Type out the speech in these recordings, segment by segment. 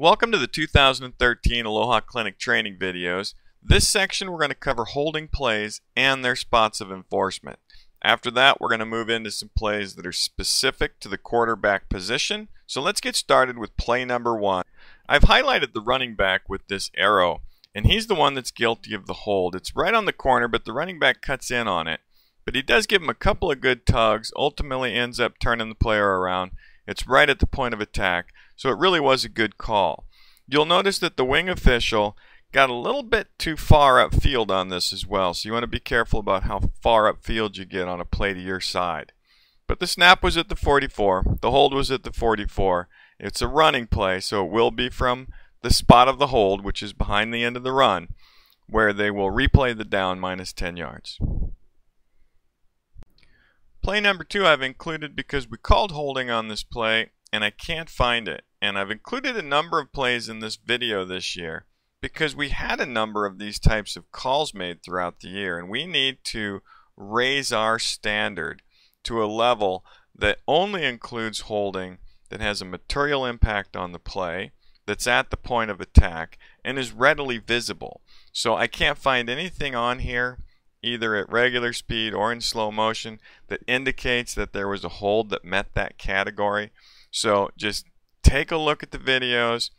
Welcome to the 2013 Aloha Clinic training videos. This section we're going to cover holding plays and their spots of enforcement. After that we're going to move into some plays that are specific to the quarterback position. So let's get started with play number one. I've highlighted the running back with this arrow, and he's the one that's guilty of the hold. It's right on the corner, but the running back cuts in on it. But he does give him a couple of good tugs, ultimately ends up turning the player around. It's right at the point of attack, so it really was a good call. You'll notice that the wing official got a little bit too far upfield on this as well, so you want to be careful about how far upfield you get on a play to your side. But the snap was at the 44, the hold was at the 44. It's a running play, so it will be from the spot of the hold, which is behind the end of the run, where they will replay the down minus 10 yards. Play number two I've included because we called holding on this play and I can't find it. And I've included a number of plays in this video this year because we had a number of these types of calls made throughout the year, and we need to raise our standard to a level that only includes holding that has a material impact on the play, that's at the point of attack, and is readily visible. So I can't find anything on here, either at regular speed or in slow motion, that indicates that there was a hold that met that category. So just take a look at the videos,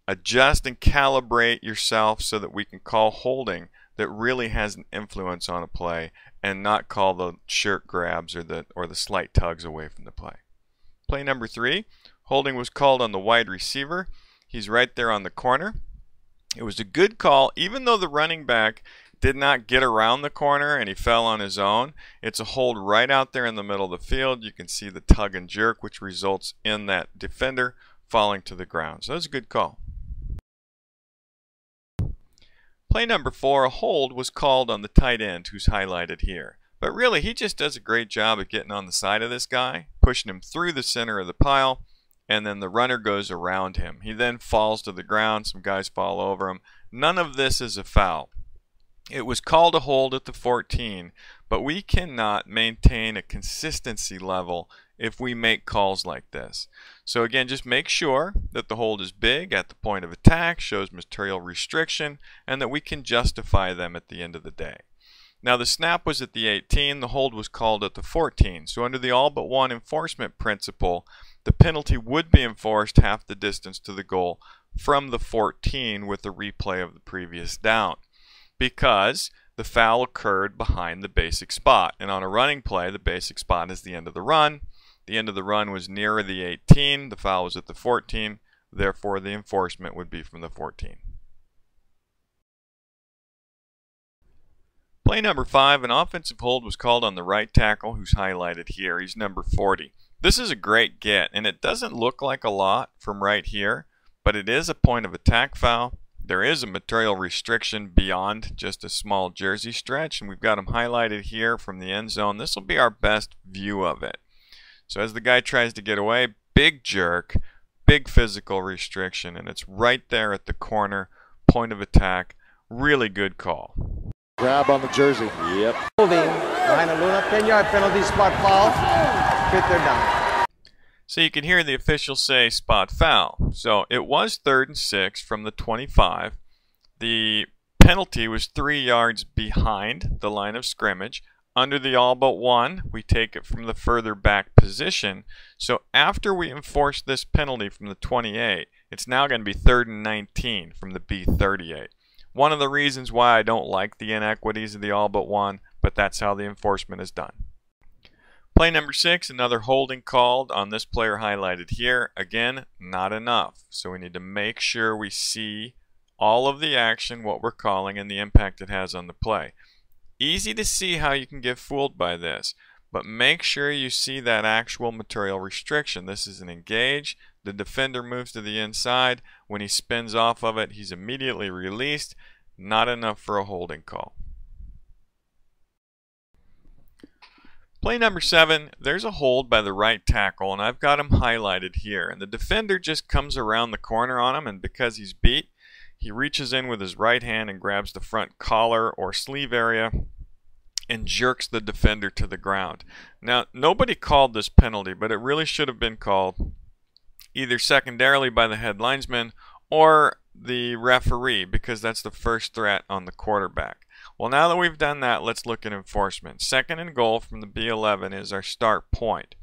adjust and calibrate yourself so that we can call holding that really has an influence on a play and not call the shirt grabs or the slight tugs away from the play. Play number three, holding was called on the wide receiver. He's right there on the corner. It was a good call, even though the running back did not get around the corner and he fell on his own. It's a hold right out there in the middle of the field. You can see the tug and jerk, which results in that defender falling to the ground. So that's a good call. Play number four, a hold was called on the tight end, who's highlighted here. But really, he just does a great job of getting on the side of this guy, pushing him through the center of the pile, and then the runner goes around him. He then falls to the ground. Some guys fall over him. None of this is a foul. It was called a hold at the 14, but we cannot maintain a consistency level if we make calls like this. So again, just make sure that the hold is big at the point of attack, shows material restriction, and that we can justify them at the end of the day. Now the snap was at the 18, the hold was called at the 14. So under the all but one enforcement principle, the penalty would be enforced half the distance to the goal from the 14 with a replay of the previous down, because the foul occurred behind the basic spot. And on a running play, the basic spot is the end of the run. The end of the run was nearer the 18. The foul was at the 14. Therefore, the enforcement would be from the 14. Play number five, an offensive hold was called on the right tackle, who's highlighted here. He's number 40. This is a great get, and it doesn't look like a lot from right here, but it is a point of attack foul. There is a material restriction beyond just a small jersey stretch, and we've got them highlighted here from the end zone. This will be our best view of it. So as the guy tries to get away, big jerk, big physical restriction, and it's right there at the corner, point of attack. Really good call. Grab on the jersey. Yep. Holding behind Aloha, 10-yard penalty, spot foul. Fifth or down. So you can hear the official say spot foul. So it was 3rd and 6 from the 25. The penalty was 3 yards behind the line of scrimmage. Under the all but one, we take it from the further back position. So after we enforce this penalty from the 28, it's now going to be 3rd and 19 from the B38. One of the reasons why I don't like the inequities of the all but one, but that's how the enforcement is done. Play number six, another holding called on this player highlighted here. Again, not enough. So we need to make sure we see all of the action, what we're calling, and the impact it has on the play. Easy to see how you can get fooled by this, but make sure you see that actual material restriction. This is an engage. The defender moves to the inside. When he spins off of it, he's immediately released. Not enough for a holding call. Play number seven, there's a hold by the right tackle, and I've got him highlighted here. And the defender just comes around the corner on him, and because he's beat, he reaches in with his right hand and grabs the front collar or sleeve area and jerks the defender to the ground. Now, nobody called this penalty, but it really should have been called either secondarily by the head linesman or the referee, because that's the first threat on the quarterback. Well, now that we've done that, let's look at enforcement. 2nd and goal from the B11 is our start point.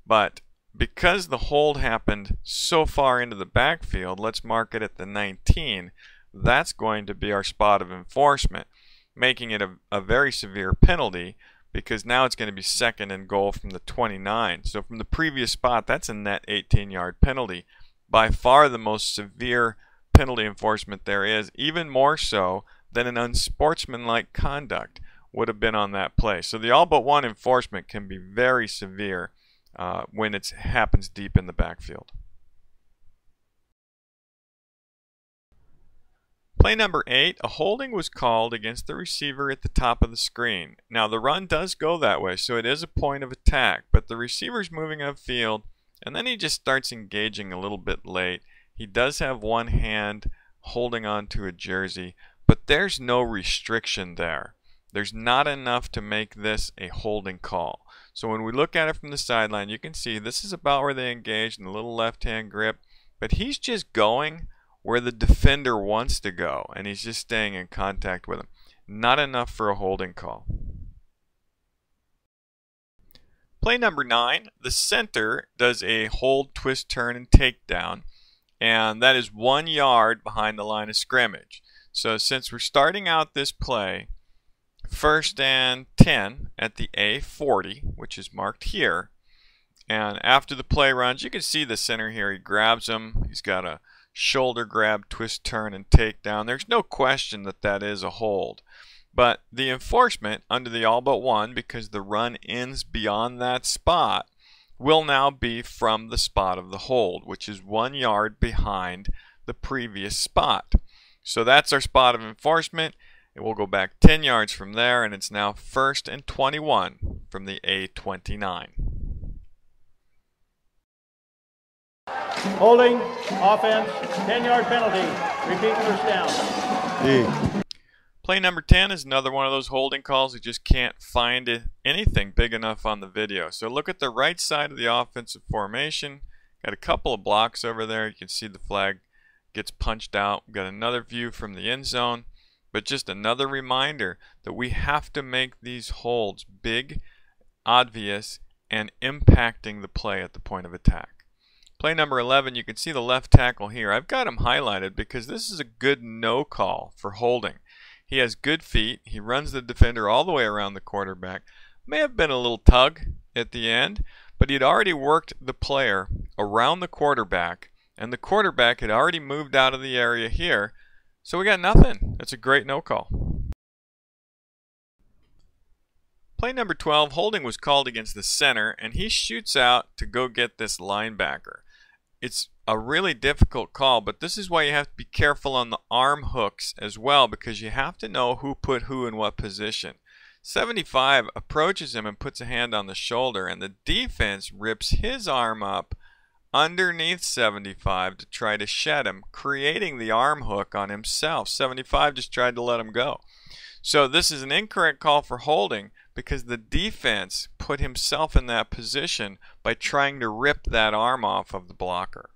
But because the hold happened so far into the backfield, let's mark it at the 19. That's going to be our spot of enforcement, making it a very severe penalty, because now it's going to be 2nd and goal from the 29. So from the previous spot, that's a net 18-yard penalty. By far the most severe penalty enforcement there is, even more so than an unsportsmanlike conduct would have been on that play. So the all but one enforcement can be very severe when it happens deep in the backfield. Play number 8, a holding was called against the receiver at the top of the screen. Now the run does go that way, so it is a point of attack, but the receiver's moving upfield, and then he just starts engaging a little bit late. He does have one hand holding on to a jersey, but there's no restriction there. There's not enough to make this a holding call. So when we look at it from the sideline, you can see this is about where they engaged in the little left-hand grip, but he's just going where the defender wants to go, and he's just staying in contact with him. Not enough for a holding call. Play number 9, the center does a hold, twist, turn, and takedown, and that is 1 yard behind the line of scrimmage. So since we're starting out this play, 1st and 10 at the A40, which is marked here, and after the play runs, you can see the center here. He grabs him. He's got a shoulder grab, twist, turn, and takedown. There's no question that that is a hold. But the enforcement under the all but one, because the run ends beyond that spot, will now be from the spot of the hold, which is 1 yard behind the previous spot. So that's our spot of enforcement. It will go back 10 yards from there, and it's now 1st and 21 from the A29. Holding, offense, 10-yard penalty. Repeat first down. Play number 10 is another one of those holding calls. You just can't find anything big enough on the video. So look at the right side of the offensive formation. Got a couple of blocks over there. You can see the flag gets punched out. We've got another view from the end zone. But just another reminder that we have to make these holds big, obvious, and impacting the play at the point of attack. Play number 11, you can see the left tackle here. I've got him highlighted because this is a good no call for holding. He has good feet. He runs the defender all the way around the quarterback. May have been a little tug at the end, but he'd already worked the player around the quarterback, and the quarterback had already moved out of the area here. So we got nothing. That's a great no call. Play number 12, holding was called against the center, and he shoots out to go get this linebacker. It's a really difficult call, but this is why you have to be careful on the arm hooks as well, because you have to know who put who in what position. 75 approaches him and puts a hand on the shoulder, and the defense rips his arm up underneath 75 to try to shed him, creating the arm hook on himself. 75 just tried to let him go. So this is an incorrect call for holding because the defense put himself in that position by trying to rip that arm off of the blocker.